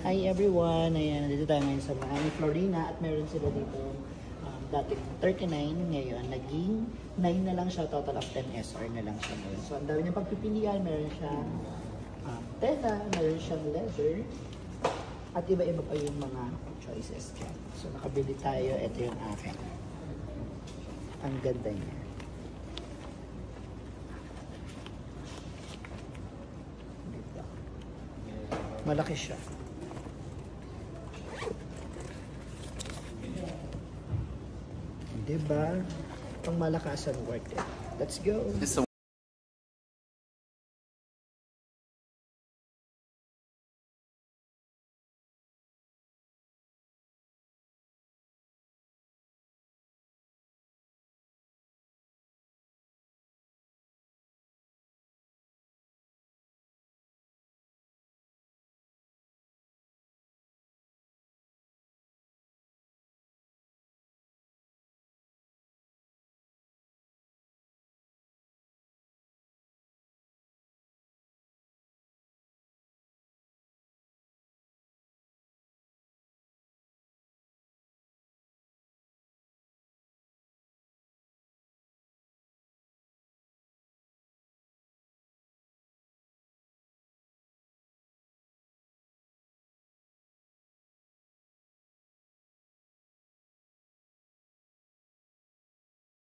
Hi everyone! Ayan, nandito tayo ngayon sa Miami, Florina at meron sila dito dating 39, ngayon naging 9 na lang siya, total of 10 SR na lang siya ngayon. So ang dami niyang pagpipilian, meron siyang tela, meron siyang leather, at iba-iba pa yung mga choices dyan. So nakabili tayo, ito yung akin. Ang ganda niya. Dito. Malaki siya. Diba? Pang malakasan worth it. Let's go!